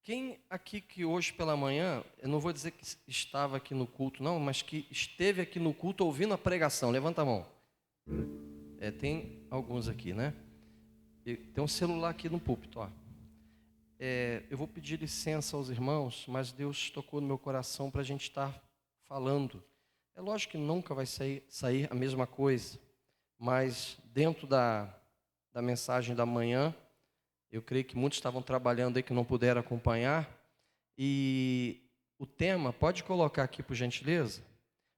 Quem aqui que hoje pela manhã, eu não vou dizer que estava aqui no culto não, mas que esteve aqui no culto ouvindo a pregação, levanta a mão. Tem alguns aqui, né? Tem um celular aqui no púlpito, ó. Eu vou pedir licença aos irmãos, mas Deus tocou no meu coração para a gente estar falando. É lógico que nunca vai sair a mesma coisa, mas dentro da mensagem da manhã, eu creio que muitos estavam trabalhando aí que não puderam acompanhar. E o tema, pode colocar aqui por gentileza?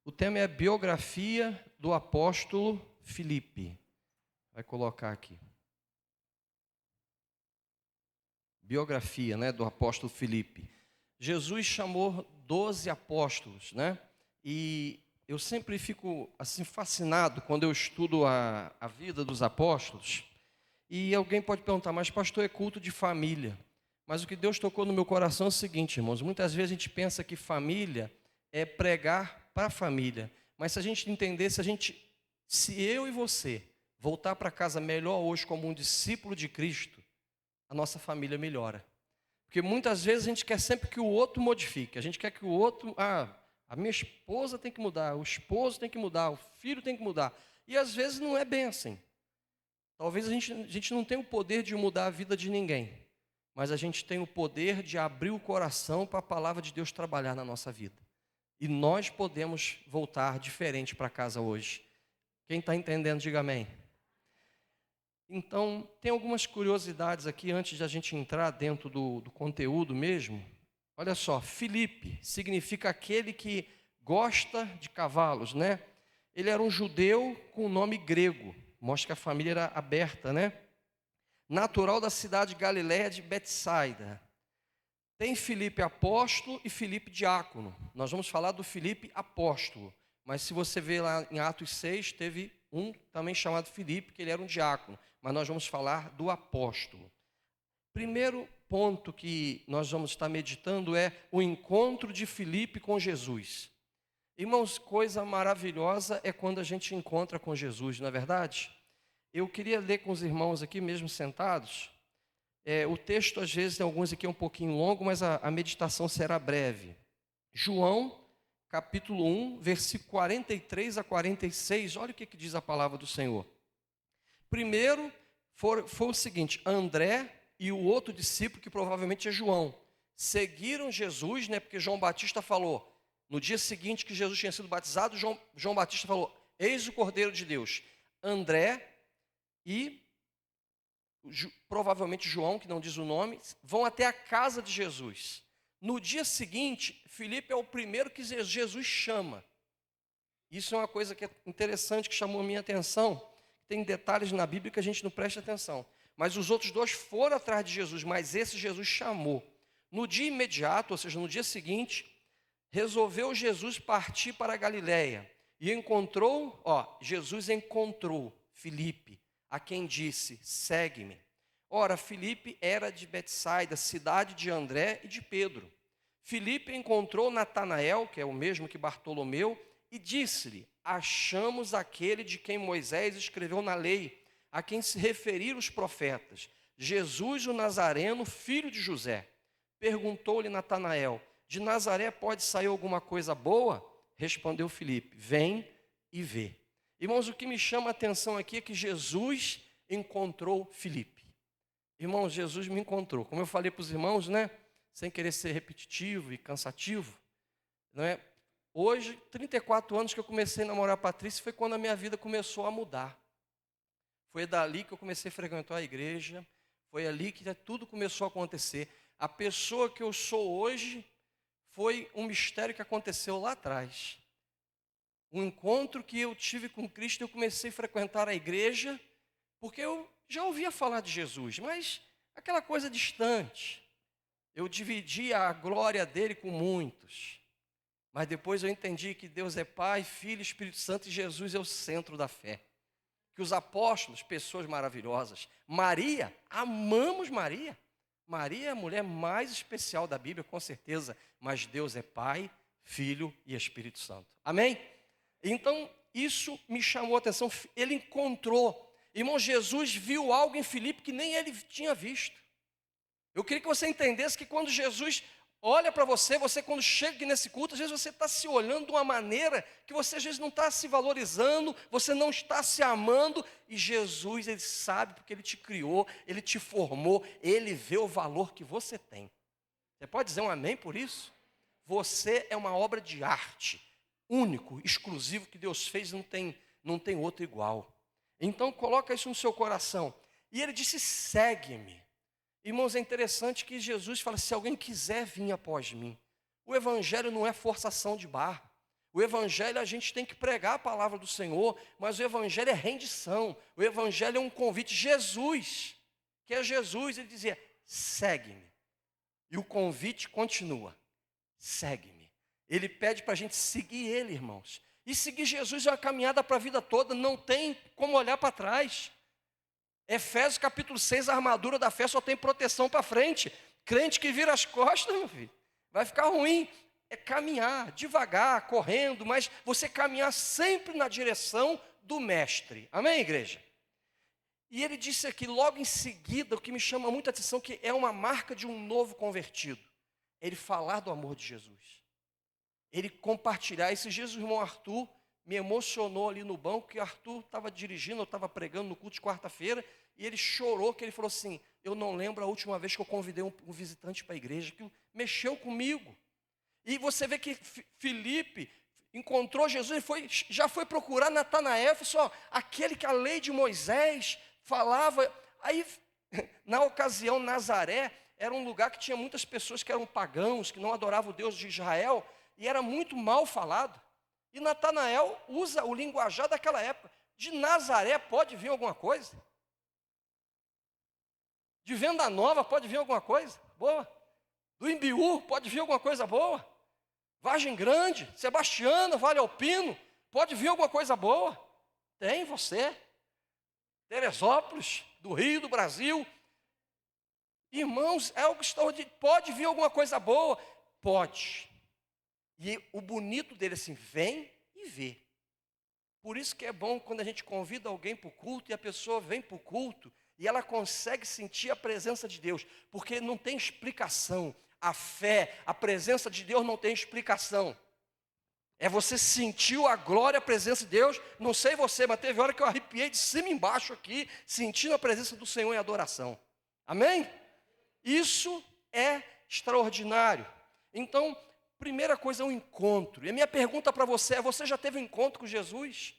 O tema é a biografia do apóstolo Filipe. Vai colocar aqui. Biografia, né, do apóstolo Filipe. Jesus chamou 12 apóstolos, né? E eu sempre fico assim fascinado quando eu estudo a vida dos apóstolos. E alguém pode perguntar, mas pastor, é culto de família. Mas o que Deus tocou no meu coração é o seguinte, irmãos. Muitas vezes a gente pensa que família é pregar para a família. Mas se a gente entender, se eu e você voltar para casa melhor hoje como um discípulo de Cristo, a nossa família melhora. Porque muitas vezes a gente quer sempre que o outro modifique. A gente quer que o outro, a minha esposa tem que mudar, o esposo tem que mudar, o filho tem que mudar. E às vezes não é bem assim. Talvez a gente não tenha o poder de mudar a vida de ninguém, mas a gente tem o poder de abrir o coração para a palavra de Deus trabalhar na nossa vida. E nós podemos voltar diferente para casa hoje. Quem está entendendo, diga amém. Então, tem algumas curiosidades aqui antes de a gente entrar dentro do conteúdo mesmo. Olha só, Filipe significa aquele que gosta de cavalos, né? Ele era um judeu com nome grego. Mostra que a família era aberta, né? Natural da cidade de Galiléia de Betsaida. Tem Filipe apóstolo e Filipe diácono. Nós vamos falar do Filipe apóstolo. Mas se você ver lá em Atos 6, teve um também chamado Filipe, que ele era um diácono. Mas nós vamos falar do apóstolo. Primeiro ponto que nós vamos estar meditando é o encontro de Filipe com Jesus. Irmãos, coisa maravilhosa é quando a gente encontra com Jesus, não é verdade? Eu queria ler com os irmãos aqui, mesmo sentados. O texto, às vezes, tem alguns aqui um pouquinho longo, mas a meditação será breve. João, capítulo 1, versículo 43 a 46, olha o que diz a palavra do Senhor. Primeiro, foi o seguinte, André e o outro discípulo, que provavelmente é João, seguiram Jesus, né, porque João Batista falou, no dia seguinte que Jesus tinha sido batizado, João Batista falou, eis o Cordeiro de Deus. André e provavelmente João, que não diz o nome, vão até a casa de Jesus. No dia seguinte, Filipe é o primeiro que Jesus chama. Isso é uma coisa que é interessante, que chamou a minha atenção. Tem detalhes na Bíblia que a gente não presta atenção. Mas os outros dois foram atrás de Jesus, mas esse Jesus chamou. No dia imediato, ou seja, no dia seguinte, resolveu Jesus partir para a Galiléia. E Jesus encontrou Filipe, a quem disse, segue-me. Ora, Filipe era de Betsaida, cidade de André e de Pedro. Filipe encontrou Natanael, que é o mesmo que Bartolomeu, e disse-lhe, achamos aquele de quem Moisés escreveu na lei, a quem se referiram os profetas, Jesus o Nazareno, filho de José. Perguntou-lhe Natanael, de Nazaré pode sair alguma coisa boa? Respondeu Filipe, vem e vê. Irmãos, o que me chama a atenção aqui é que Jesus encontrou Filipe. Irmãos, Jesus me encontrou. Como eu falei para os irmãos, né? Sem querer ser repetitivo e cansativo, não é? Hoje, 34 anos que eu comecei a namorar a Patrícia, foi quando a minha vida começou a mudar. Foi dali que eu comecei a frequentar a igreja, foi ali que tudo começou a acontecer. A pessoa que eu sou hoje foi um mistério que aconteceu lá atrás. Um encontro que eu tive com Cristo, eu comecei a frequentar a igreja, porque eu já ouvia falar de Jesus, mas aquela coisa distante. Eu dividia a glória dele com muitos. Mas depois eu entendi que Deus é Pai, Filho, Espírito Santo e Jesus é o centro da fé. Que os apóstolos, pessoas maravilhosas. Maria, amamos Maria. Maria é a mulher mais especial da Bíblia, com certeza. Mas Deus é Pai, Filho e Espírito Santo. Amém? Então, isso me chamou a atenção. Ele encontrou. Irmão, Jesus viu algo em Filipe que nem ele tinha visto. Eu queria que você entendesse que quando Jesus olha para você, você quando chega aqui nesse culto, às vezes você está se olhando de uma maneira que você às vezes não está se valorizando, você não está se amando, e Jesus, Ele sabe porque Ele te criou, Ele te formou, Ele vê o valor que você tem. Você pode dizer um amém por isso? Você é uma obra de arte, único, exclusivo, que Deus fez, não tem outro igual. Então coloca isso no seu coração. E Ele disse, segue-me. Irmãos, é interessante que Jesus fala, se alguém quiser vir após mim. O evangelho não é forçação de barra. O evangelho a gente tem que pregar a palavra do Senhor, mas o evangelho é rendição. O evangelho é um convite. Jesus, que é Jesus, ele dizia, segue-me. E o convite continua, segue-me. Ele pede para a gente seguir ele, irmãos. E seguir Jesus é uma caminhada para a vida toda, não tem como olhar para trás. Efésios capítulo 6, a armadura da fé só tem proteção para frente. Crente que vira as costas, meu filho, vai ficar ruim. É caminhar devagar, correndo, mas você caminhar sempre na direção do mestre. Amém, igreja? E ele disse aqui, logo em seguida, o que me chama muita atenção, que é uma marca de um novo convertido. Ele falar do amor de Jesus. Ele compartilhar. Esses dias o irmão Arthur me emocionou ali no banco, que Arthur estava dirigindo, eu estava pregando no culto de quarta-feira, e ele chorou, que ele falou assim, eu não lembro a última vez que eu convidei um visitante para a igreja, que mexeu comigo. E você vê que Filipe encontrou Jesus e já foi procurar Natanael, falou assim, aquele que a lei de Moisés falava. Aí, na ocasião, Nazaré era um lugar que tinha muitas pessoas que eram pagãos, que não adoravam o Deus de Israel, e era muito mal falado. E Natanael usa o linguajar daquela época. De Nazaré pode vir alguma coisa? De Venda Nova pode vir alguma coisa boa? Do Imbiú pode vir alguma coisa boa? Vargem Grande, Sebastiana, Vale Alpino, pode vir alguma coisa boa? Tem você. Teresópolis, do Rio, do Brasil. Irmãos, é algo extraordinário. Pode vir alguma coisa boa? Pode. E o bonito dele é assim, vem e vê. Por isso que é bom quando a gente convida alguém para o culto e a pessoa vem para o culto e ela consegue sentir a presença de Deus, porque não tem explicação. A fé, a presença de Deus não tem explicação. É você sentiu a glória, a presença de Deus. Não sei você, mas teve hora que eu arrepiei de cima e embaixo aqui, sentindo a presença do Senhor em adoração. Amém? Isso é extraordinário. Então, primeira coisa é um encontro. E a minha pergunta para você é, você já teve um encontro com Jesus?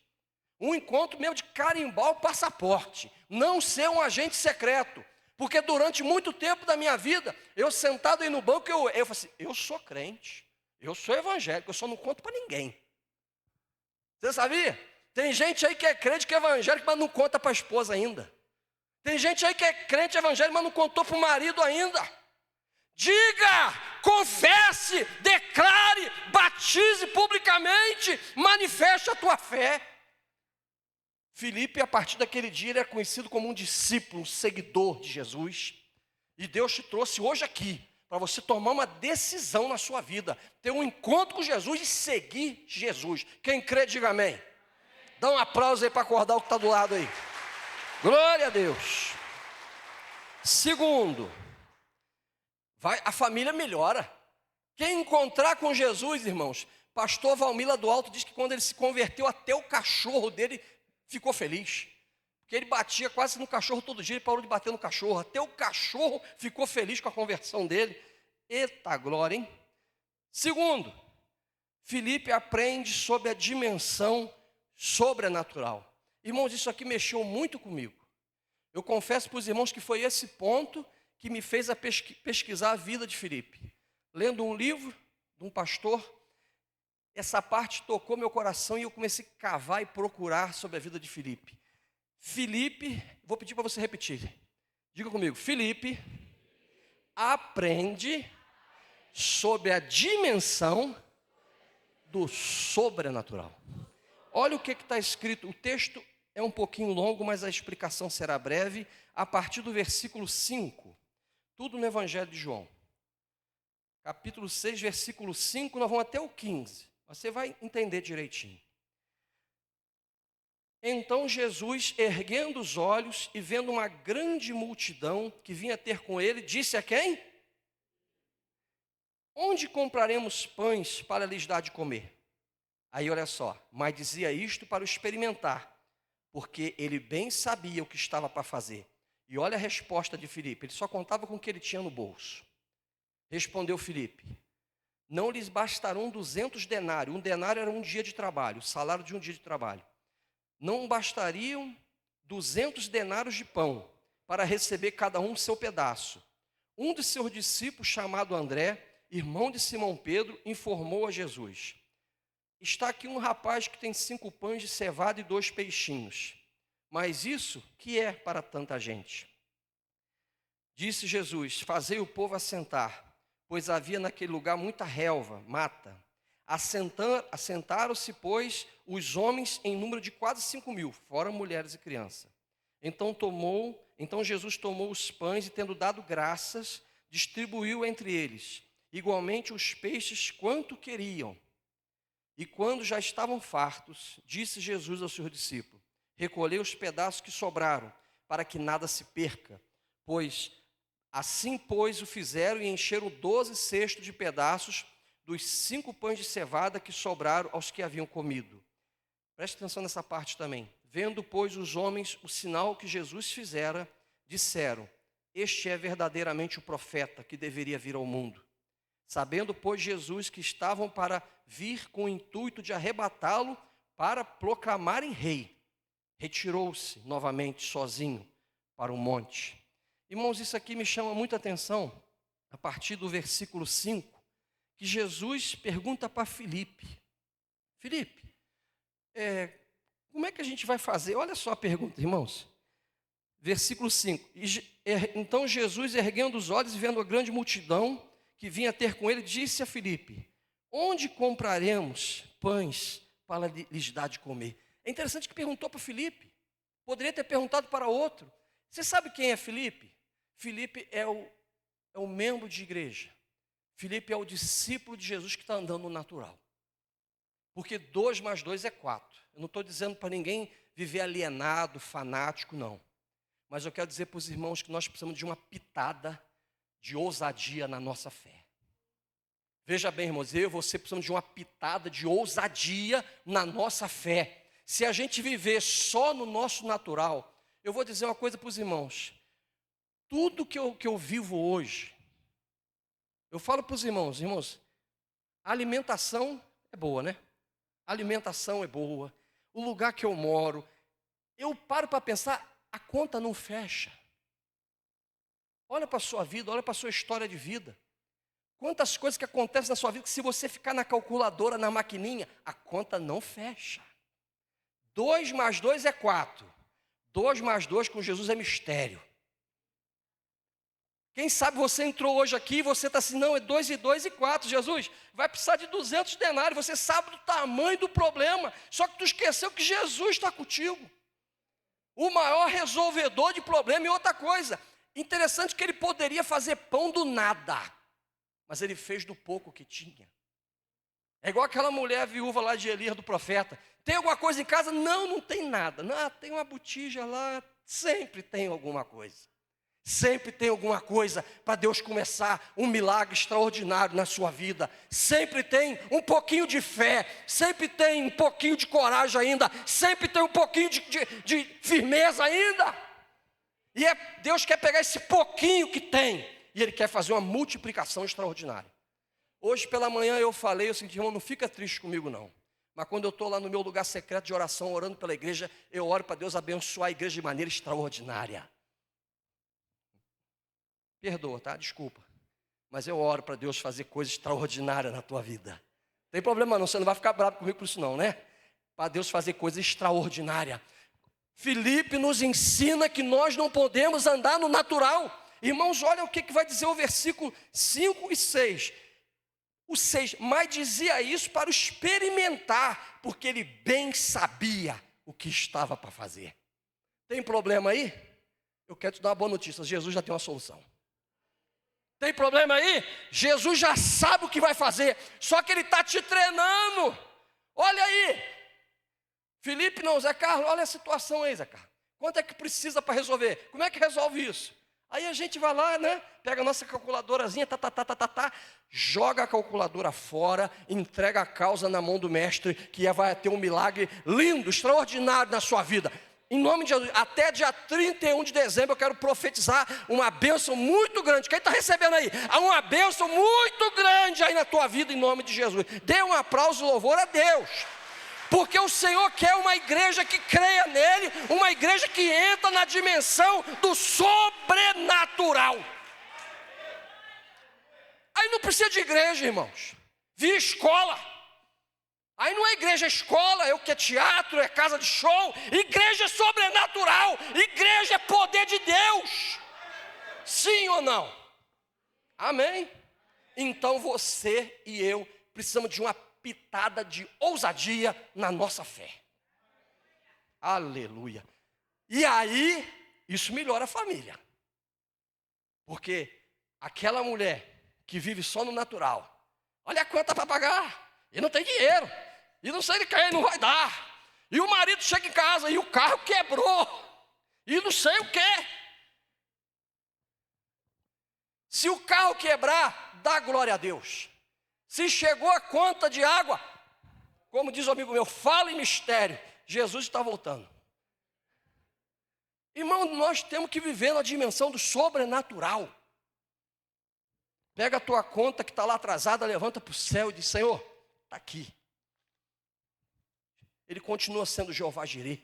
Um encontro mesmo de carimbar o passaporte, não ser um agente secreto. Porque durante muito tempo da minha vida, eu sentado aí no banco, eu falei assim, eu sou crente, eu sou evangélico, eu só não conto para ninguém. Você sabia? Tem gente aí que é crente, que é evangélico, mas não conta para a esposa ainda. Tem gente aí que é crente evangélico, mas não contou para o marido ainda. Diga, confesse, declare, batize publicamente, manifeste a tua fé. Filipe, a partir daquele dia, ele é conhecido como um discípulo, um seguidor de Jesus. E Deus te trouxe hoje aqui, para você tomar uma decisão na sua vida. Ter um encontro com Jesus e seguir Jesus. Quem crê, diga amém. Dá um aplauso aí para acordar o que está do lado aí. Glória a Deus. Segundo, a família melhora. Quem encontrar com Jesus, irmãos, pastor Valmila do Alto diz que quando ele se converteu, até o cachorro dele ficou feliz. Porque ele batia quase no cachorro todo dia, ele parou de bater no cachorro. Até o cachorro ficou feliz com a conversão dele. Eita glória, hein? Segundo, Filipe aprende sobre a dimensão sobrenatural. Irmãos, isso aqui mexeu muito comigo. Eu confesso para os irmãos que foi esse ponto que me fez pesquisar a vida de Filipe. Lendo um livro de um pastor, essa parte tocou meu coração e eu comecei a cavar e procurar sobre a vida de Filipe. Filipe, vou pedir para você repetir. Diga comigo, Filipe aprende sobre a dimensão do sobrenatural. Olha o que está escrito, o texto é um pouquinho longo, mas a explicação será breve, a partir do versículo 5, tudo no Evangelho de João. Capítulo 6, versículo 5, nós vamos até o 15, você vai entender direitinho. Então Jesus, erguendo os olhos e vendo uma grande multidão que vinha ter com ele, disse a quem? Onde compraremos pães para lhes dar de comer? Aí olha só, mas dizia isto para o experimentar, porque ele bem sabia o que estava para fazer. E olha a resposta de Filipe, ele só contava com o que ele tinha no bolso. Respondeu Filipe: não lhes bastarão 200 denários, um denário era um dia de trabalho, o salário de um dia de trabalho. Não bastariam 200 denários de pão, para receber cada um seu pedaço. Um de seus discípulos, chamado André, irmão de Simão Pedro, informou a Jesus: está aqui um rapaz que tem 5 pães de cevada e 2 peixinhos. Mas isso que é para tanta gente? Disse Jesus: fazei o povo assentar, pois havia naquele lugar muita relva, mata. Assentaram-se, pois, os homens em número de quase 5.000, fora mulheres e crianças. Então Jesus tomou os pães e, tendo dado graças, distribuiu entre eles, igualmente os peixes quanto queriam. E quando já estavam fartos, disse Jesus aos seus discípulos: recolhei os pedaços que sobraram, para que nada se perca. Assim, o fizeram e encheram 12 cestos de pedaços dos 5 pães de cevada que sobraram aos que haviam comido. Preste atenção nessa parte também. Vendo, pois, os homens o sinal que Jesus fizera, disseram: este é verdadeiramente o profeta que deveria vir ao mundo. Sabendo, pois, Jesus que estavam para vir com o intuito de arrebatá-lo para proclamarem rei, retirou-se novamente sozinho para o monte. Irmãos, isso aqui me chama muita atenção, a partir do versículo 5, que Jesus pergunta para Filipe: Filipe, como é que a gente vai fazer? Olha só a pergunta, irmãos. Versículo 5. Então Jesus, erguendo os olhos e vendo a grande multidão que vinha ter com ele, disse a Filipe: onde compraremos pães para lhes dar de comer? É interessante que perguntou para Filipe. Poderia ter perguntado para outro. Você sabe quem é Filipe? Filipe é o membro de igreja. Filipe é o discípulo de Jesus que está andando no natural. Porque 2 mais 2 é 4. Eu não estou dizendo para ninguém viver alienado, fanático, não. Mas eu quero dizer para os irmãos que nós precisamos de uma pitada de ousadia na nossa fé. Veja bem, irmãos, eu e você precisamos de uma pitada de ousadia na nossa fé. Se a gente viver só no nosso natural, eu vou dizer uma coisa para os irmãos. Tudo que eu vivo hoje, eu falo para os irmãos, a alimentação é boa, né? A alimentação é boa, o lugar que eu moro, eu paro para pensar, a conta não fecha. Olha para a sua vida, olha para a sua história de vida. Quantas coisas que acontecem na sua vida que se você ficar na calculadora, na maquininha, a conta não fecha. 2 mais 2 é 4. 2 mais 2 com Jesus é mistério. Quem sabe você entrou hoje aqui e você está assim, não, é 2 e 2 e 4, Jesus, vai precisar de 200 denários, você sabe do tamanho do problema, só que tu esqueceu que Jesus está contigo. O maior resolvedor de problema. E outra coisa, interessante que ele poderia fazer pão do nada, mas ele fez do pouco que tinha. É igual aquela mulher viúva lá de Elias do profeta. Tem alguma coisa em casa? Não, não tem nada. Não, tem uma botija lá, sempre tem alguma coisa. Sempre tem alguma coisa para Deus começar um milagre extraordinário na sua vida. Sempre tem um pouquinho de fé, sempre tem um pouquinho de coragem ainda, sempre tem um pouquinho de firmeza ainda. E Deus quer pegar esse pouquinho que tem e Ele quer fazer uma multiplicação extraordinária. Hoje pela manhã eu falei, eu senti, irmão, não fica triste comigo não. Mas quando eu estou lá no meu lugar secreto de oração, orando pela igreja, eu oro para Deus abençoar a igreja de maneira extraordinária. Perdoa, tá? Desculpa. Mas eu oro para Deus fazer coisa extraordinária na tua vida. Não tem problema não, você não vai ficar bravo comigo por isso não, né? Para Deus fazer coisa extraordinária. Filipe nos ensina que nós não podemos andar no natural. Irmãos, olha o que vai dizer o versículo 5 e 6. O 6, mas dizia isso para experimentar, porque ele bem sabia o que estava para fazer. Tem problema aí? Eu quero te dar uma boa notícia, Jesus já tem uma solução. Tem problema aí? Jesus já sabe o que vai fazer, só que Ele está te treinando. Olha aí, Filipe não, Zé Carlos, olha a situação aí, Zé Carlos. Quanto é que precisa para resolver? Como é que resolve isso? Aí a gente vai lá, né? Pega a nossa calculadorazinha, joga a calculadora fora, entrega a causa na mão do mestre, que vai ter um milagre lindo, extraordinário na sua vida. Em nome de Jesus, até dia 31 de dezembro eu quero profetizar uma bênção muito grande. Quem está recebendo aí? Há uma bênção muito grande aí na tua vida, em nome de Jesus. Dê um aplauso e louvor a Deus. Porque o Senhor quer uma igreja que creia nele, uma igreja que entra na dimensão do sobrenatural. Aí não precisa de igreja, irmãos. Via escola. Aí não é igreja, é escola, é o que é teatro, é casa de show. Igreja é sobrenatural, igreja é poder de Deus. Sim ou não? Amém? Então você e eu precisamos de uma pitada de ousadia na nossa fé. Aleluia. E aí, isso melhora a família. Porque aquela mulher que vive só no natural, olha a conta para pagar, e não tem dinheiro, e não sei de quem, não vai dar. E o marido chega em casa, e o carro quebrou, e não sei o quê. Se o carro quebrar, dá glória a Deus. Se chegou a conta de água, como diz o amigo meu, fala em mistério, Jesus está voltando. Irmão, nós temos que viver na dimensão do sobrenatural. Pega a tua conta que está lá atrasada, levanta para o céu e diz, Senhor, está aqui. Ele continua sendo Jeová Jireh.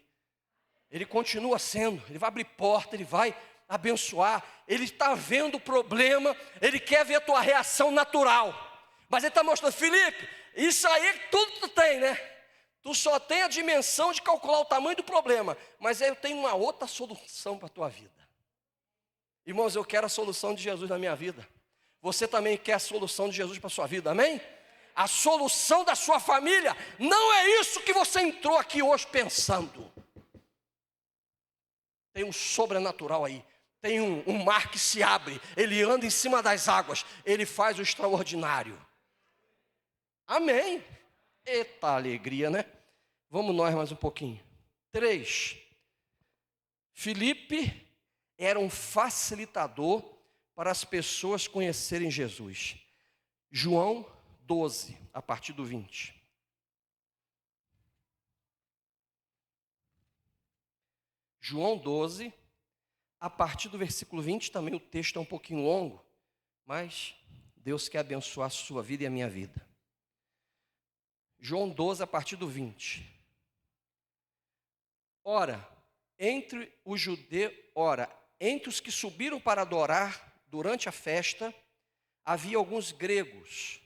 Ele continua sendo, ele vai abrir porta, ele vai abençoar. Ele está vendo o problema, ele quer ver a tua reação natural. Mas ele está mostrando, Filipe, isso aí tudo tu tem, né? Tu só tem a dimensão de calcular o tamanho do problema. Mas eu tenho uma outra solução para a tua vida. Irmãos, eu quero a solução de Jesus na minha vida. Você também quer a solução de Jesus para a sua vida, amém? A solução da sua família, não é isso que você entrou aqui hoje pensando. Tem um sobrenatural aí. Tem um mar que se abre, ele anda em cima das águas, ele faz o extraordinário. Amém. Eita alegria, né? Vamos nós mais um pouquinho. 3. Filipe era um facilitador para as pessoas conhecerem Jesus. João 12, a partir do 20. João 12, a partir do versículo 20, também o texto é um pouquinho longo, mas Deus quer abençoar a sua vida e a minha vida. João 12, a partir do 20. Ora, entre os que subiram para adorar durante a festa, havia alguns gregos.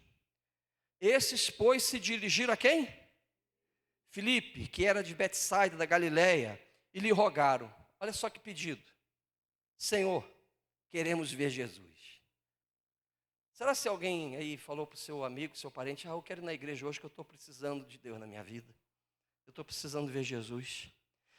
Esses, pois, se dirigiram a quem? Filipe, que era de Betsaida, da Galileia, e lhe rogaram. Olha só que pedido. Senhor, queremos ver Jesus. Será se alguém aí falou para o seu amigo, seu parente, eu quero ir na igreja hoje que eu estou precisando de Deus na minha vida. Eu estou precisando ver Jesus.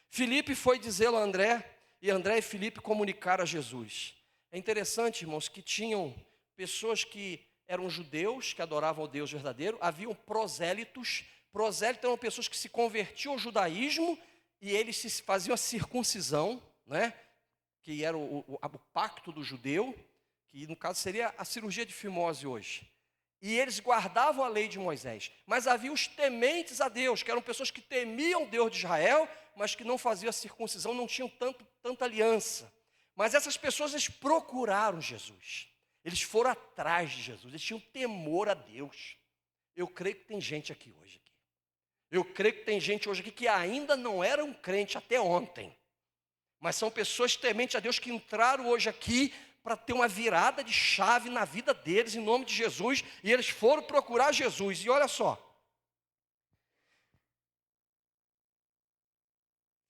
Filipe foi dizê-lo a André, e André e Filipe comunicaram a Jesus. É interessante, irmãos, que tinham pessoas que eram judeus, que adoravam o Deus verdadeiro, haviam prosélitos. Prosélitos eram pessoas que se convertiam ao judaísmo, e eles se faziam a circuncisão, né? Que era o pacto do judeu, que no caso seria a cirurgia de fimose hoje. E eles guardavam a lei de Moisés. Mas havia os tementes a Deus, que eram pessoas que temiam Deus de Israel, mas que não faziam a circuncisão, não tinham tanta aliança. Mas essas pessoas, eles procuraram Jesus. Eles foram atrás de Jesus, eles tinham temor a Deus. Eu creio que tem gente aqui hoje. Eu creio que tem gente hoje aqui que ainda não era um crente até ontem. Mas são pessoas tementes a Deus que entraram hoje aqui para ter uma virada de chave na vida deles, em nome de Jesus, e eles foram procurar Jesus. E olha só,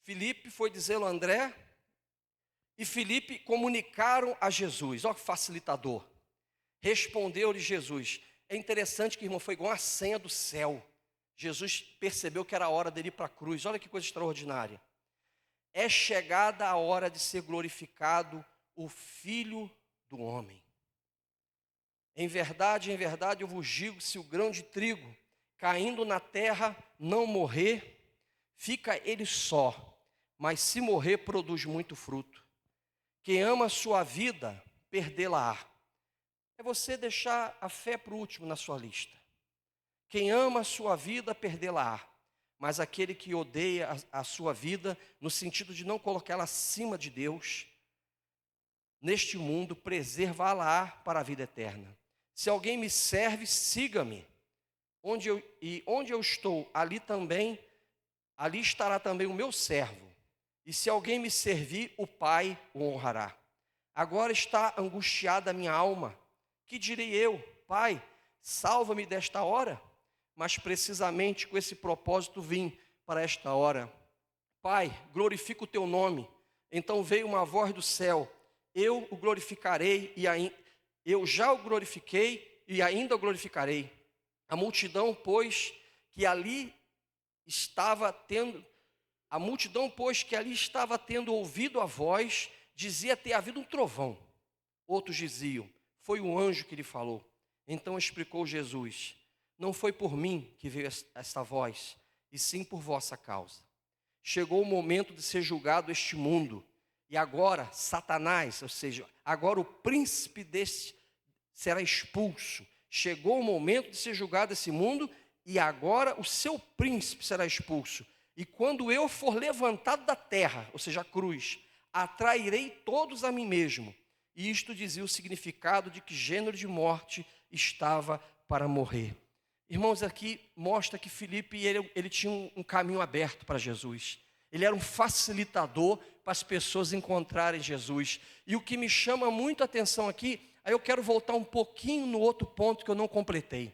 Filipe foi dizê-lo a André, e Filipe comunicaram a Jesus. Olha que facilitador. Respondeu-lhe Jesus. É interessante que, irmão, foi igual a senha do céu. Jesus percebeu que era a hora dele ir para a cruz. Olha que coisa extraordinária. É chegada a hora de ser glorificado o Filho do Homem. Em verdade, eu vos digo, se o grão de trigo caindo na terra não morrer, fica ele só, mas se morrer, produz muito fruto. Quem ama a sua vida, perdê-la-á. É você deixar a fé para o último na sua lista. Quem ama a sua vida, perdê-la-á. Mas aquele que odeia a sua vida, no sentido de não colocá-la acima de Deus, neste mundo, preservá-la-á para a vida eterna. Se alguém me serve, siga-me. Onde eu estou, ali estará também o meu servo. E se alguém me servir, o Pai o honrará. Agora está angustiada a minha alma. Que direi eu? Pai, salva-me desta hora. Mas precisamente com esse propósito vim para esta hora. Pai, glorifica o teu nome. Então veio uma voz do céu. Eu o glorificarei eu já o glorifiquei e ainda o glorificarei. A multidão, pois, que ali estava tendo ouvido a voz, dizia ter havido um trovão. Outros diziam, foi o anjo que lhe falou. Então explicou Jesus, não foi por mim que veio esta voz, e sim por vossa causa. Chegou o momento de ser julgado este mundo, e agora Satanás, ou seja, agora o príncipe deste será expulso. Chegou o momento de ser julgado esse mundo, e agora o seu príncipe será expulso. E quando eu for levantado da terra, ou seja, a cruz, atrairei todos a mim mesmo. E isto dizia o significado de que gênero de morte estava para morrer. Irmãos, aqui mostra que Filipe ele tinha um caminho aberto para Jesus. Ele era um facilitador para as pessoas encontrarem Jesus. E o que me chama muito a atenção aqui, aí eu quero voltar um pouquinho no outro ponto que eu não completei.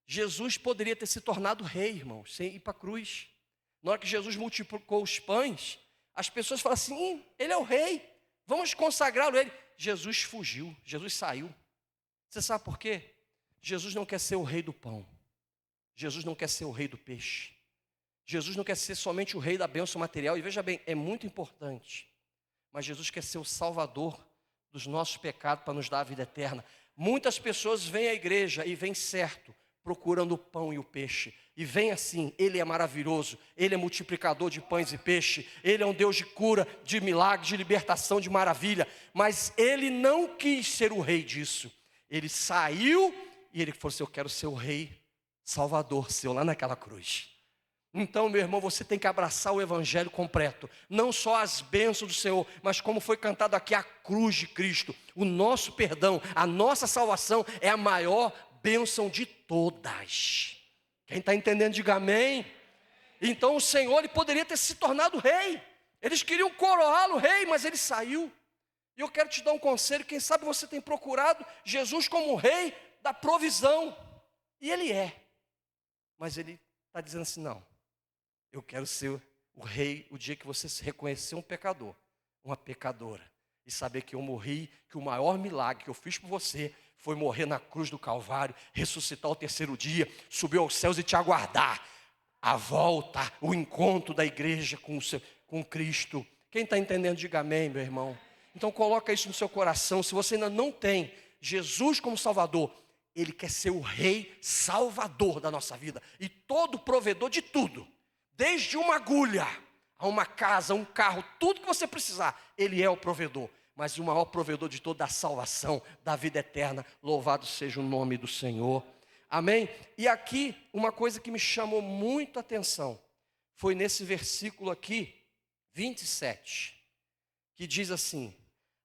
Jesus poderia ter se tornado rei, irmãos, sem ir para a cruz. Na hora que Jesus multiplicou os pães, as pessoas falam assim, ele é o rei, vamos consagrá-lo a ele. Jesus fugiu, Jesus saiu. Você sabe por quê? Jesus não quer ser o rei do pão. Jesus não quer ser o rei do peixe. Jesus não quer ser somente o rei da bênção material. E veja bem, é muito importante. Mas Jesus quer ser o salvador dos nossos pecados para nos dar a vida eterna. Muitas pessoas vêm à igreja e vêm certo, procurando o pão e o peixe. E vem assim, ele é maravilhoso, ele é multiplicador de pães e peixe, ele é um Deus de cura, de milagre, de libertação, de maravilha. Mas ele não quis ser o rei disso. Ele saiu e ele falou assim, eu quero ser o rei salvador seu lá naquela cruz. Então, meu irmão, você tem que abraçar o evangelho completo. Não só as bênçãos do Senhor, mas como foi cantado aqui, a cruz de Cristo. O nosso perdão, a nossa salvação é a maior bênção de todas. Quem está entendendo, diga amém. Então o Senhor, ele poderia ter se tornado rei. Eles queriam coroá-lo rei, mas ele saiu. E eu quero te dar um conselho, quem sabe você tem procurado Jesus como rei da provisão. E ele é. Mas ele está dizendo assim, não. Eu quero ser o rei o dia que você se reconhecer um pecador, uma pecadora. E saber que eu morri, que o maior milagre que eu fiz por você foi morrer na cruz do Calvário, ressuscitar ao terceiro dia, subir aos céus e te aguardar. A volta, o encontro da igreja com Cristo. Quem está entendendo, diga amém, meu irmão. Então coloca isso no seu coração. Se você ainda não tem Jesus como Salvador, Ele quer ser o Rei Salvador da nossa vida. E todo provedor de tudo. Desde uma agulha, a uma casa, um carro, tudo que você precisar, Ele é o provedor. Mas o maior provedor de toda a salvação, da vida eterna, louvado seja o nome do Senhor. Amém? E aqui, uma coisa que me chamou muito a atenção, foi nesse versículo aqui, 27, que diz assim,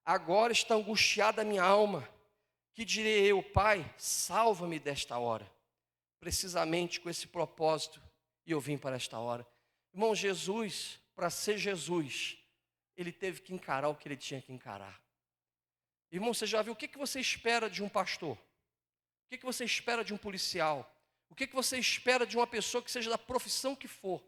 agora está angustiada a minha alma, que direi eu, Pai, salva-me desta hora. Precisamente com esse propósito, e eu vim para esta hora. Irmão, Jesus, para ser Jesus, Ele teve que encarar o que Ele tinha que encarar. Irmão, você já viu o que você espera de um pastor? O que você espera de um policial? O que você espera de uma pessoa que seja da profissão que for?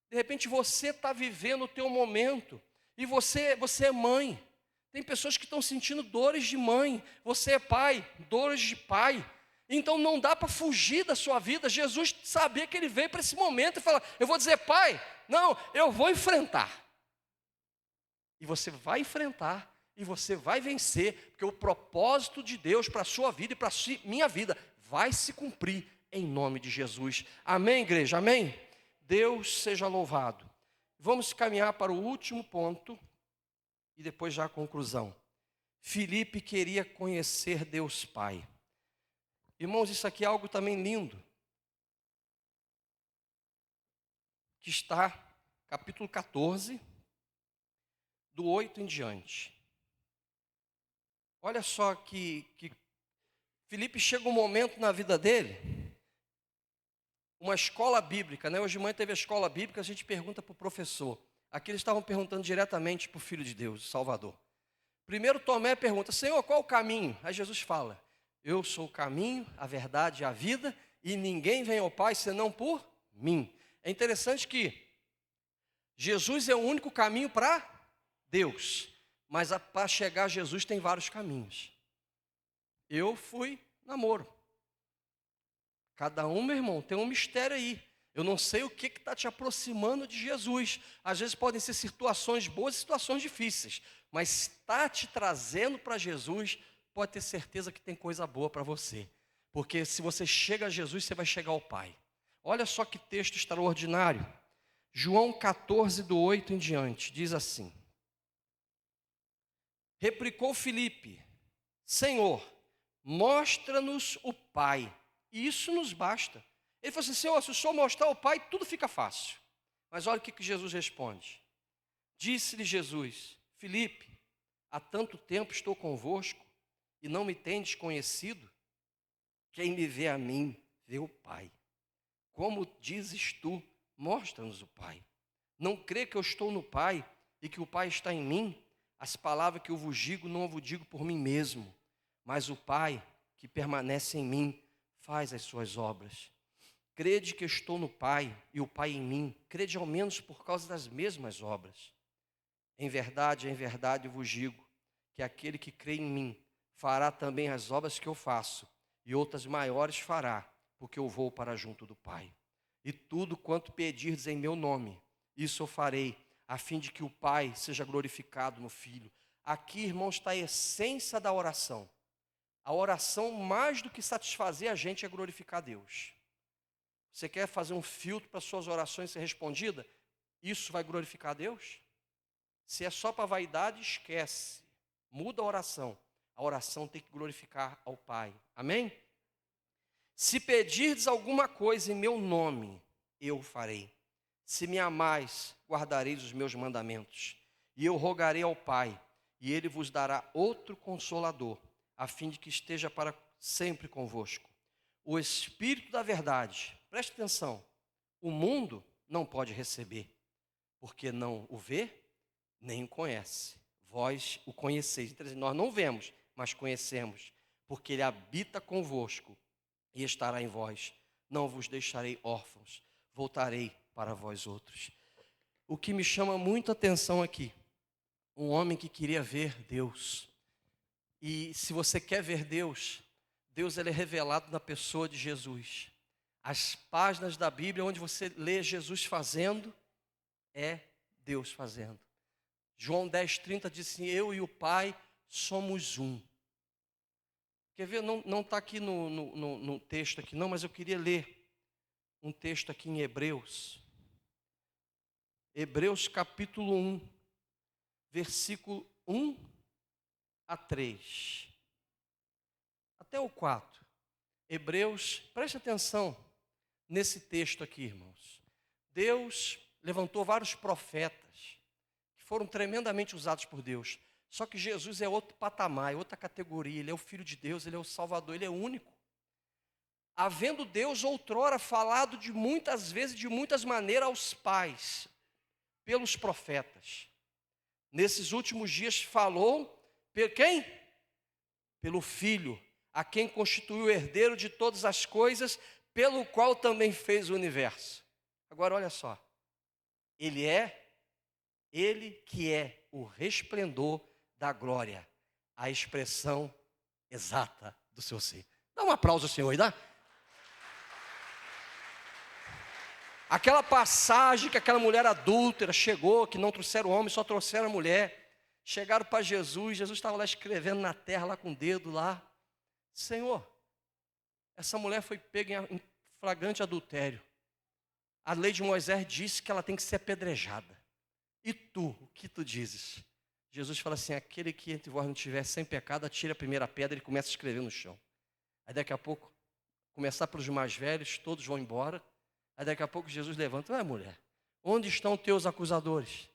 De repente você está vivendo o teu momento, e você é mãe. Tem pessoas que estão sentindo dores de mãe, você é pai, dores de pai. Então não dá para fugir da sua vida. Jesus sabia que Ele veio para esse momento e falar, eu vou dizer, Pai, não, eu vou enfrentar. E você vai enfrentar, e você vai vencer, porque o propósito de Deus para a sua vida e para a minha vida vai se cumprir em nome de Jesus. Amém, igreja? Amém? Deus seja louvado. Vamos caminhar para o último ponto e depois já a conclusão. Filipe queria conhecer Deus Pai. Irmãos, isso aqui é algo também lindo, que está capítulo 14, do 8 em diante. Olha só que Filipe chega um momento na vida dele, uma escola bíblica, né? Hoje de manhã teve a escola bíblica, a gente pergunta para o professor. Aqui eles estavam perguntando diretamente para o Filho de Deus, o Salvador. Primeiro Tomé pergunta, Senhor, qual o caminho? Aí Jesus fala, eu sou o caminho, a verdade e a vida, e ninguém vem ao Pai senão por mim. É interessante que Jesus é o único caminho para Deus, mas para chegar a Jesus tem vários caminhos. Eu fui namoro. Cada um, meu irmão, tem um mistério aí. Eu não sei o que está te aproximando de Jesus. Às vezes podem ser situações boas e situações difíceis, mas está te trazendo para Jesus, pode ter certeza que tem coisa boa para você. Porque se você chega a Jesus, você vai chegar ao Pai. Olha só que texto extraordinário. João 14, do 8 em diante, diz assim. Replicou Filipe, Senhor, mostra-nos o Pai, e isso nos basta. Ele falou assim, Senhor, se o Senhor mostrar o Pai, tudo fica fácil. Mas olha o que Jesus responde. Disse-lhe Jesus, Filipe, há tanto tempo estou convosco, e não me tendes conhecido? Quem me vê a mim, vê o Pai. Como dizes tu, mostra-nos o Pai. Não crê que eu estou no Pai, e que o Pai está em mim? As palavras que eu vos digo, não vos digo por mim mesmo, mas o Pai que permanece em mim, faz as suas obras. Crede que eu estou no Pai, e o Pai em mim, crede ao menos por causa das mesmas obras. Em verdade eu vos digo, que aquele que crê em mim, fará também as obras que eu faço, e outras maiores fará, porque eu vou para junto do Pai. E tudo quanto pedirdes em meu nome, isso eu farei, a fim de que o Pai seja glorificado no Filho. Aqui, irmãos, está a essência da oração. A oração, mais do que satisfazer a gente, é glorificar Deus. Você quer fazer um filtro para suas orações ser respondida? Isso vai glorificar a Deus? Se é só para vaidade, esquece. Muda a oração. A oração tem que glorificar ao Pai. Amém? Se pedirdes alguma coisa em meu nome, eu farei. Se me amais, guardareis os meus mandamentos. E eu rogarei ao Pai, e Ele vos dará outro Consolador, a fim de que esteja para sempre convosco. O Espírito da verdade, preste atenção, o mundo não pode receber, porque não o vê, nem o conhece. Vós o conheceis. Então, nós não vemos, mas conhecemos, porque Ele habita convosco e estará em vós. Não vos deixarei órfãos, voltarei para vós outros. O que me chama muito a atenção aqui, um homem que queria ver Deus. E se você quer ver Deus, Deus ele é revelado na pessoa de Jesus. As páginas da Bíblia onde você lê Jesus fazendo, é Deus fazendo. João 10,30 diz assim, eu e o Pai somos um. Quer ver, não está aqui no texto aqui não, mas eu queria ler um texto aqui em Hebreus. Hebreus capítulo 1, versículo 1 a 3. Até o 4. Hebreus, preste atenção nesse texto aqui, irmãos. Deus levantou vários profetas que foram tremendamente usados por Deus. Só que Jesus é outro patamar, é outra categoria. Ele é o Filho de Deus, Ele é o Salvador, Ele é único. Havendo Deus outrora falado de muitas vezes, de muitas maneiras aos pais, pelos profetas. Nesses últimos dias falou, por quem? Pelo Filho, a quem constituiu o herdeiro de todas as coisas, pelo qual também fez o universo. Agora olha só, Ele que é o resplendor da glória, a expressão exata do seu ser. Dá um aplauso ao Senhor e dá. Aquela passagem que aquela mulher adúltera chegou, que não trouxeram o homem, só trouxeram a mulher. Chegaram para Jesus, Jesus estava lá escrevendo na terra, lá com o dedo lá. Senhor, essa mulher foi pega em flagrante adultério. A lei de Moisés disse que ela tem que ser apedrejada. E tu, o que tu dizes? Jesus fala assim, aquele que entre vós não tiver sem pecado, atire a primeira pedra e começa a escrever no chão. Aí daqui a pouco, começar pelos mais velhos, todos vão embora. Aí daqui a pouco Jesus levanta, mulher, onde estão teus acusadores?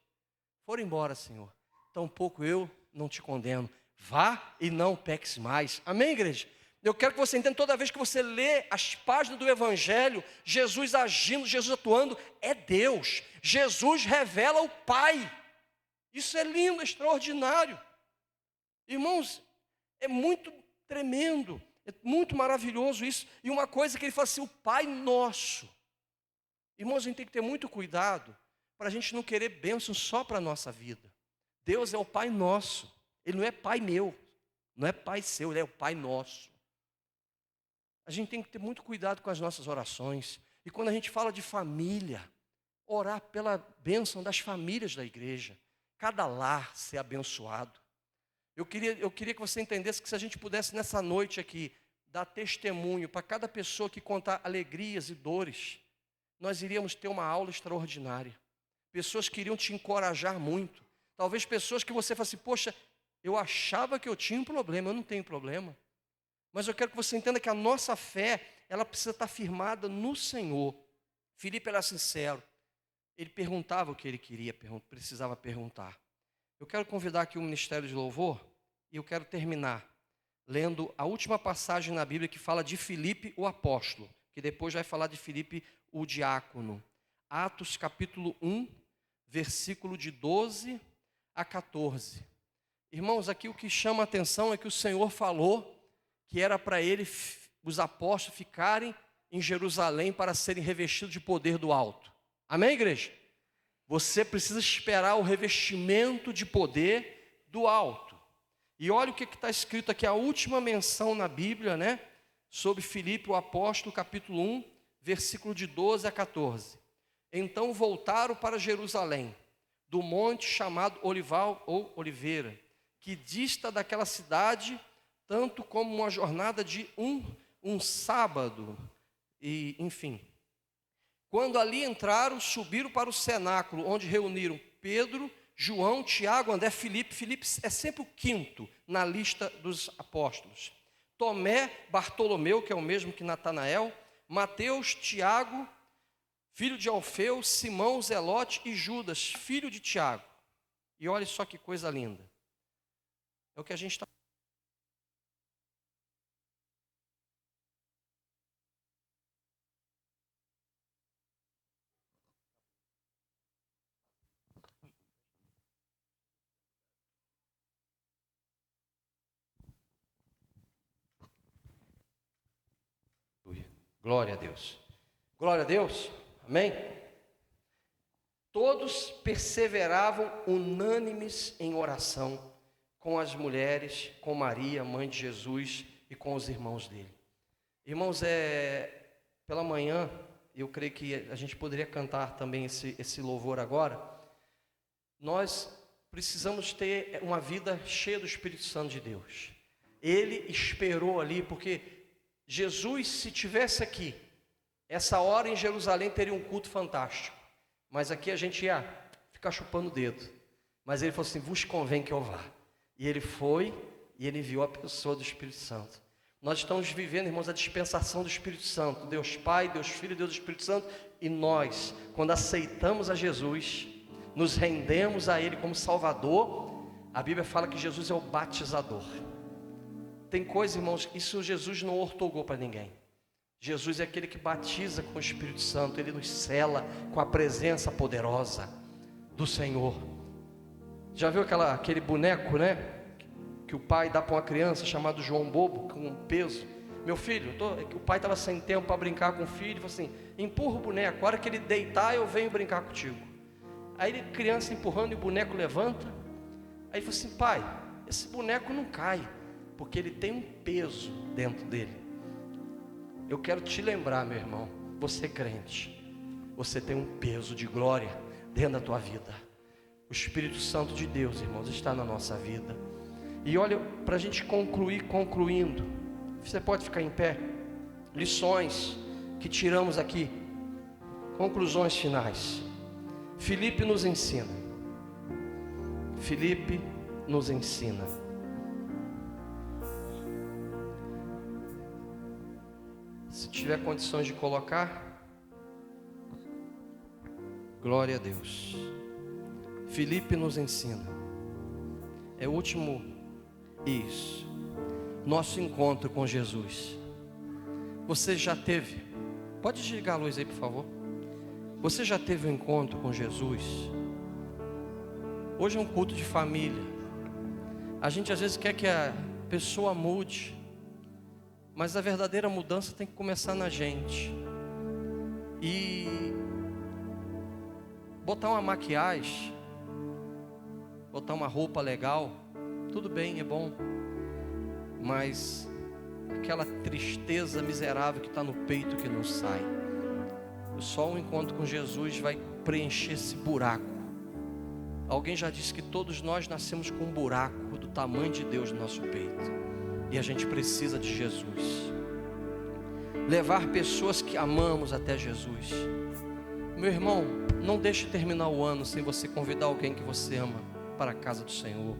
Foram embora, Senhor. Tampouco eu não te condeno. Vá e não peques mais. Amém, igreja? Eu quero que você entenda, toda vez que você lê as páginas do Evangelho, Jesus agindo, Jesus atuando, é Deus. Jesus revela o Pai. Isso é lindo, é extraordinário. Irmãos, é muito tremendo, é muito maravilhoso isso. E uma coisa que ele fala assim, o Pai Nosso. Irmãos, a gente tem que ter muito cuidado para a gente não querer bênção só para a nossa vida. Deus é o Pai Nosso. Ele não é Pai meu, não é Pai seu, Ele é o Pai Nosso. A gente tem que ter muito cuidado com as nossas orações. E quando a gente fala de família, orar pela bênção das famílias da igreja. Cada lar ser abençoado. Eu queria que você entendesse que se a gente pudesse nessa noite aqui, dar testemunho para cada pessoa que contar alegrias e dores, nós iríamos ter uma aula extraordinária. Pessoas que iriam te encorajar muito. Talvez pessoas que você fale assim, poxa, eu achava que eu tinha um problema, eu não tenho problema. Mas eu quero que você entenda que a nossa fé, ela precisa estar firmada no Senhor. Filipe era sincero. Ele perguntava o que ele queria, precisava perguntar. Eu quero convidar aqui o Ministério de Louvor, e eu quero terminar lendo a última passagem na Bíblia que fala de Filipe, o apóstolo, que depois vai falar de Filipe, o diácono. Atos capítulo 1, versículo de 12 a 14. Irmãos, aqui o que chama a atenção é que o Senhor falou que era para ele, os apóstolos, ficarem em Jerusalém para serem revestidos de poder do alto. Amém, igreja? Você precisa esperar o revestimento de poder do alto. E olha o que está escrito aqui, a última menção na Bíblia, né? Sobre Filipe, o apóstolo, capítulo 1, versículo de 12 a 14. Então voltaram para Jerusalém, do monte chamado Olival ou Oliveira, que dista daquela cidade tanto como uma jornada de um sábado, e enfim. Quando ali entraram, subiram para o cenáculo, onde reuniram Pedro, João, Tiago, André, Filipe. Filipe é sempre o quinto na lista dos apóstolos. Tomé, Bartolomeu, que é o mesmo que Natanael, Mateus, Tiago, filho de Alfeu, Simão, Zelote e Judas, filho de Tiago. E olha só que coisa linda. É o que a gente está... Glória a Deus. Glória a Deus. Amém? Todos perseveravam unânimes em oração com as mulheres, com Maria, mãe de Jesus, e com os irmãos dele. Irmãos, pela manhã, eu creio que a gente poderia cantar também esse louvor agora. Nós precisamos ter uma vida cheia do Espírito Santo de Deus. Ele esperou ali, porque Jesus, se tivesse aqui, essa hora em Jerusalém teria um culto fantástico. Mas aqui a gente ia ficar chupando o dedo. Mas ele falou assim, vos convém que eu vá. E ele foi, e ele enviou a pessoa do Espírito Santo. Nós estamos vivendo, irmãos, a dispensação do Espírito Santo. Deus Pai, Deus Filho, Deus Espírito Santo. E nós, quando aceitamos a Jesus, nos rendemos a Ele como Salvador, a Bíblia fala que Jesus é o batizador. Tem coisa, irmãos, isso Jesus não ortogou para ninguém. Jesus é aquele que batiza com o Espírito Santo. Ele nos sela com a presença poderosa do Senhor. Já viu aquele boneco, né? Que o pai dá para uma criança, chamado João Bobo, com um peso. Meu filho, o pai estava sem tempo para brincar com o filho, falou assim, empurra o boneco, a hora que ele deitar eu venho brincar contigo. Aí ele, criança empurrando, e o boneco levanta. Aí ele falou assim, pai, esse boneco não cai, porque ele tem um peso dentro dele. Eu quero te lembrar, meu irmão, você é crente, você tem um peso de glória dentro da tua vida. O Espírito Santo de Deus, irmãos, está na nossa vida. E olha, para a gente concluindo, você pode ficar em pé. Lições que tiramos aqui. Conclusões finais. Filipe nos ensina. Filipe nos ensina. Se tiver condições de colocar, glória a Deus. Filipe nos ensina. É o último isso. Nosso encontro com Jesus. Você já teve? Pode desligar a luz aí, por favor. Você já teve um encontro com Jesus? Hoje é um culto de família. A gente às vezes quer que a pessoa mude, mas a verdadeira mudança tem que começar na gente. E botar uma maquiagem, botar uma roupa legal, tudo bem, é bom. Mas aquela tristeza miserável que está no peito que não sai. Só um encontro com Jesus vai preencher esse buraco. Alguém já disse que todos nós nascemos com um buraco do tamanho de Deus no nosso peito. E a gente precisa de Jesus. Levar pessoas que amamos até Jesus. Meu irmão, não deixe terminar o ano sem você convidar alguém que você ama para a casa do Senhor.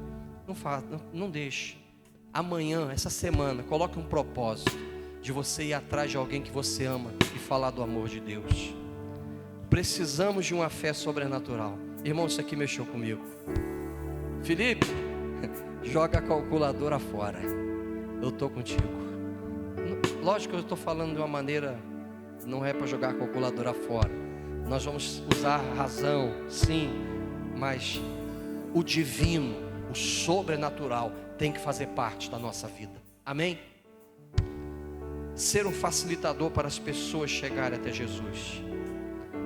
Não deixe. Amanhã, essa semana, coloque um propósito de você ir atrás de alguém que você ama e falar do amor de Deus. Precisamos de uma fé sobrenatural. Irmão, isso aqui mexeu comigo. Filipe, joga a calculadora fora. Eu estou contigo. Lógico que eu estou falando de uma maneira, não é para jogar a calculadora fora. Nós vamos usar a razão, sim, mas o divino, o sobrenatural tem que fazer parte da nossa vida. Amém? Ser um facilitador para as pessoas chegarem até Jesus.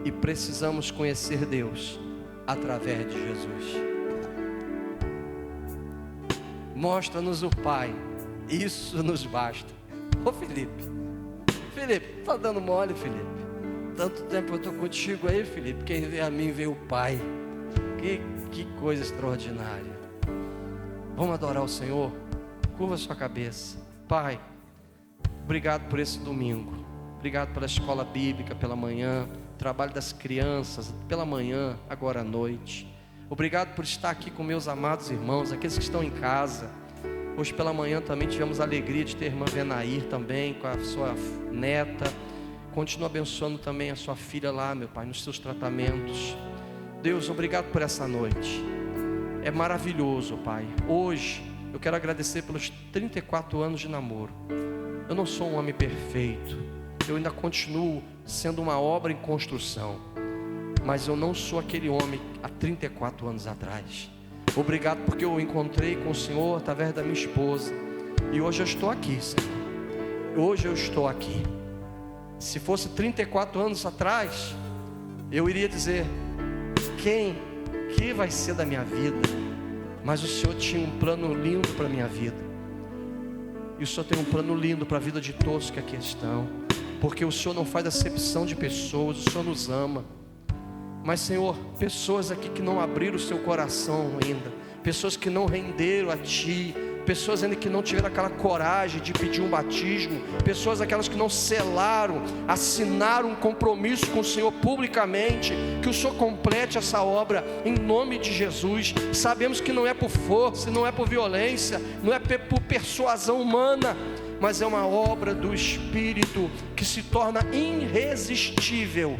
E precisamos conhecer Deus através de Jesus. Mostra-nos o Pai. Isso nos basta. Ô Filipe, tá dando mole, Filipe? Tanto tempo eu estou contigo aí, Filipe. Quem vê a mim vê o Pai. Que coisa extraordinária. Vamos adorar o Senhor? Curva sua cabeça. Pai, obrigado por esse domingo. Obrigado pela escola bíblica pela manhã, trabalho das crianças pela manhã, agora à noite. Obrigado por estar aqui com meus amados irmãos, aqueles que estão em casa. Hoje pela manhã também tivemos a alegria de ter a irmã Venair também, com a sua neta. Continua abençoando também a sua filha lá, meu Pai, nos seus tratamentos. Deus, obrigado por essa noite. É maravilhoso, Pai. Hoje eu quero agradecer pelos 34 anos de namoro. Eu não sou um homem perfeito. Eu ainda continuo sendo uma obra em construção. Mas eu não sou aquele homem há 34 anos atrás. Obrigado porque eu encontrei com o Senhor através da minha esposa. E hoje eu estou aqui, Senhor. Hoje eu estou aqui. Se fosse 34 anos atrás, eu iria dizer: que vai ser da minha vida? Mas o Senhor tinha um plano lindo para a minha vida. E o Senhor tem um plano lindo para a vida de todos que aqui estão. Porque o Senhor não faz acepção de pessoas, o Senhor nos ama. Mas Senhor, pessoas aqui que não abriram o seu coração ainda, pessoas que não renderam a Ti, pessoas ainda que não tiveram aquela coragem de pedir um batismo, pessoas aquelas que não selaram, assinaram um compromisso com o Senhor publicamente, que o Senhor complete essa obra em nome de Jesus. Sabemos que não é por força, não é por violência, não é por persuasão humana, mas é uma obra do Espírito que se torna irresistível.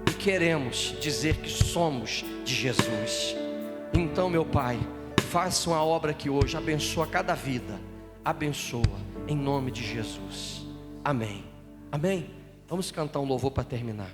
E queremos dizer que somos de Jesus. Então, meu Pai, faça uma obra aqui hoje, abençoa cada vida, abençoa, em nome de Jesus, amém, amém. Vamos cantar um louvor para terminar.